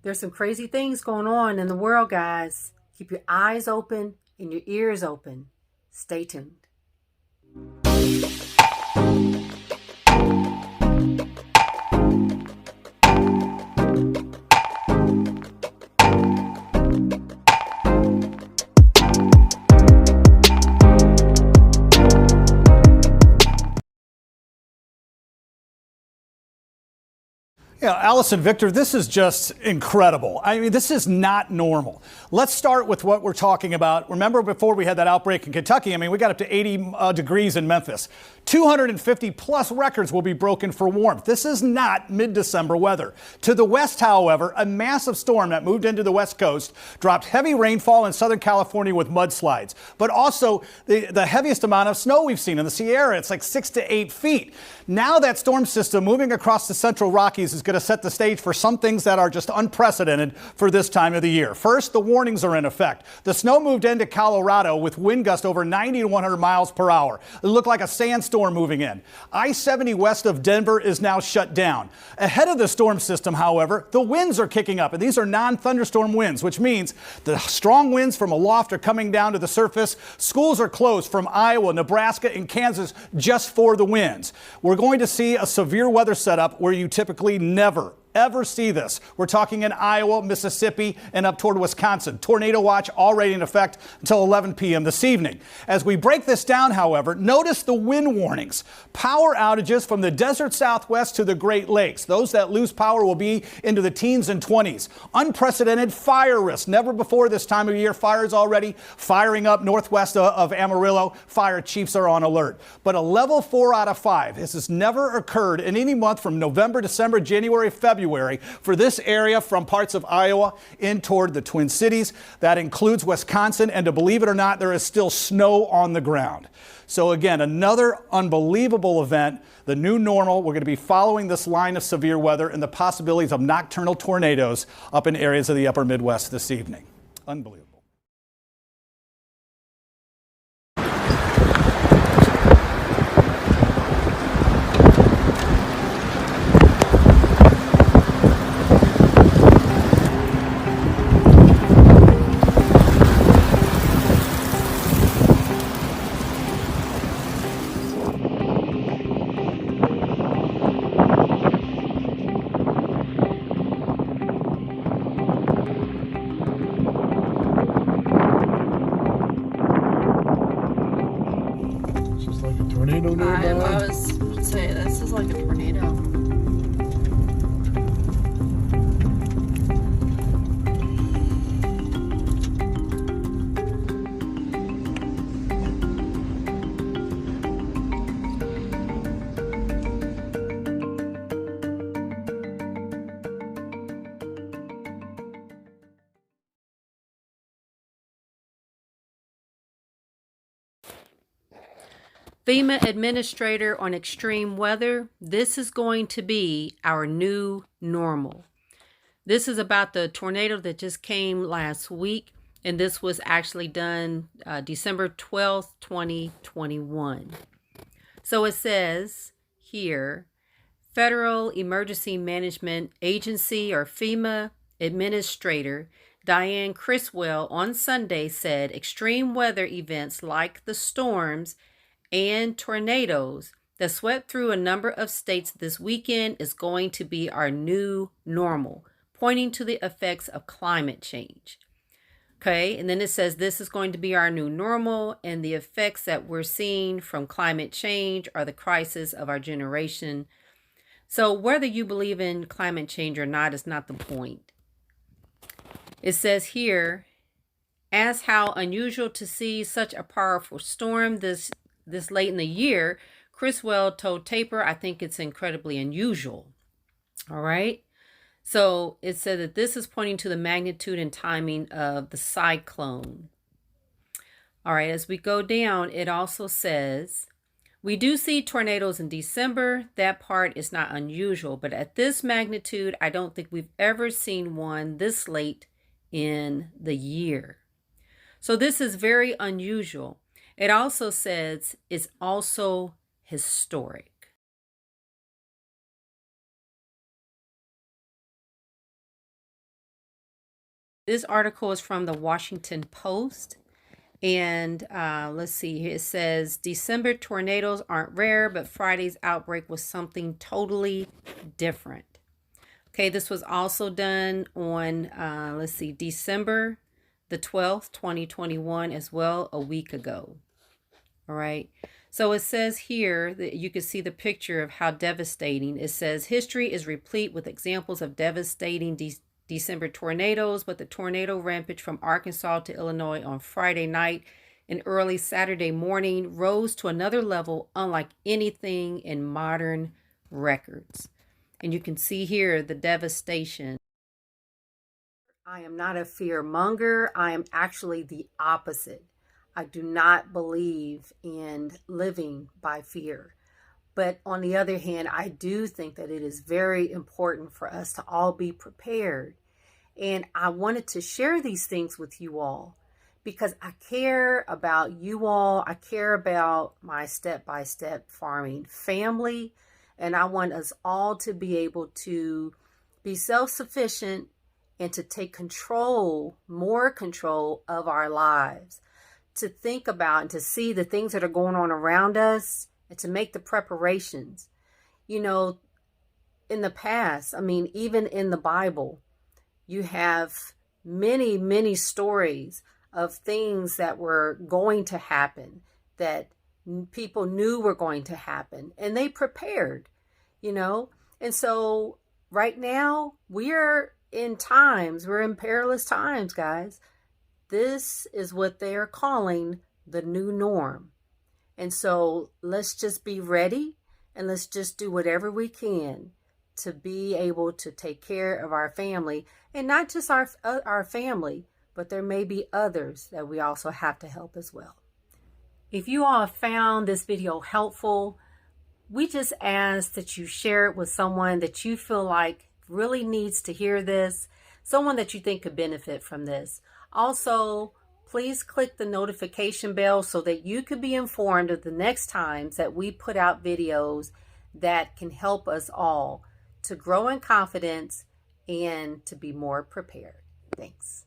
There's some crazy things going on in the world, guys. Keep your eyes open and your ears open. Stay tuned. Yeah, Allison, Victor, this is just incredible. I mean, this is not normal. Let's start with what we're talking about. Remember before we had that outbreak in Kentucky, I mean, we got up to 80 degrees in Memphis. 250 plus records will be broken for warmth. This is not mid-December weather. To the west, however, a massive storm that moved into the west coast dropped heavy rainfall in Southern California with mudslides, but also the heaviest amount of snow we've seen in the Sierra. It's like 6 to 8 feet. Now that storm system moving across the central Rockies is going to set the stage for some things that are just unprecedented for this time of the year. First, the warnings are in effect. The snow moved into Colorado with wind gusts over 90 to 100 miles per hour. It looked like a sandstorm moving in. I-70 west of Denver is now shut down. Ahead of the storm system, however, the winds are kicking up, and these are non-thunderstorm winds, which means the strong winds from aloft are coming down to the surface. Schools are closed from Iowa, Nebraska, and Kansas just for the winds. We're going to see a severe weather setup where you typically never ever see this. We're talking in Iowa, Mississippi, and up toward Wisconsin. Tornado watch already in effect until 11 p.m. this evening. As we break this down, however, notice the wind warnings. Power outages from the desert Southwest to the Great Lakes. Those that lose power will be into the teens and 20s. Unprecedented fire risk. Never before this time of year. Fires already firing up northwest of Amarillo. Fire chiefs are on alert. But a level 4 out of 5. This has never occurred in any month from November, December, January, February for this area from parts of Iowa in toward the Twin Cities. That includes Wisconsin, and to believe it or not, there is still snow on the ground. So again, another unbelievable event, the new normal. We're going to be following this line of severe weather and the possibilities of nocturnal tornadoes up in areas of the upper Midwest this evening. Unbelievable. It's just like a tornado nearby. I was say this is like a tornado. FEMA administrator on extreme weather. This is going to be our new normal. This is about the tornado that just came last week, and this was actually done December 12th, 2021. So it says here, Federal Emergency Management Agency, or FEMA Administrator Diane Criswell on Sunday said extreme weather events like the storms and tornadoes that swept through a number of states this weekend is going to be our new normal, pointing to the effects of climate change. Okay, and then it says this is going to be our new normal, and the effects that we're seeing from climate change are the crisis of our generation. So whether you believe in climate change or not is not the point. It says here, as how unusual to see such a powerful storm this late in the year, Criswell told Taper, I think it's incredibly unusual. All right. So it said that this is pointing to the magnitude and timing of the cyclone. All right. As we go down, it also says, we do see tornadoes in December. That part is not unusual, but at this magnitude, I don't think we've ever seen one this late in the year. So this is very unusual. It also says it's also historic. This article is from the Washington Post. And let's see here. It says December tornadoes aren't rare, but Friday's outbreak was something totally different. Okay, this was also done on, let's see, December the 12th, 2021 as well, a week ago. All right. So it says here that you can see the picture of how devastating. It says history is replete with examples of devastating December tornadoes, but the tornado rampage from Arkansas to Illinois on Friday night and early Saturday morning rose to another level unlike anything in modern records. And you can see here the devastation. I am not a fear monger. I am actually the opposite. I do not believe in living by fear. But on the other hand, I do think that it is very important for us to all be prepared. And I wanted to share these things with you all because I care about you all. I care about my step-by-step farming family. And I want us all to be able to be self-sufficient and to take control, more control of our lives, to think about and to see the things that are going on around us and to make the preparations. You know, in the past, I mean, even in the Bible, you have many, many stories of things that were going to happen, that people knew were going to happen, and they prepared, you know. And so right now we're in perilous times, guys. This is what they are calling the new norm. And so let's just be ready and let's just do whatever we can to be able to take care of our family, and not just our family, but there may be others that we also have to help as well. If you all found this video helpful, we just ask that you share it with someone that you feel like really needs to hear this, someone that you think could benefit from this. Also, please click the notification bell so that you could be informed of the next times that we put out videos that can help us all to grow in confidence and to be more prepared. Thanks.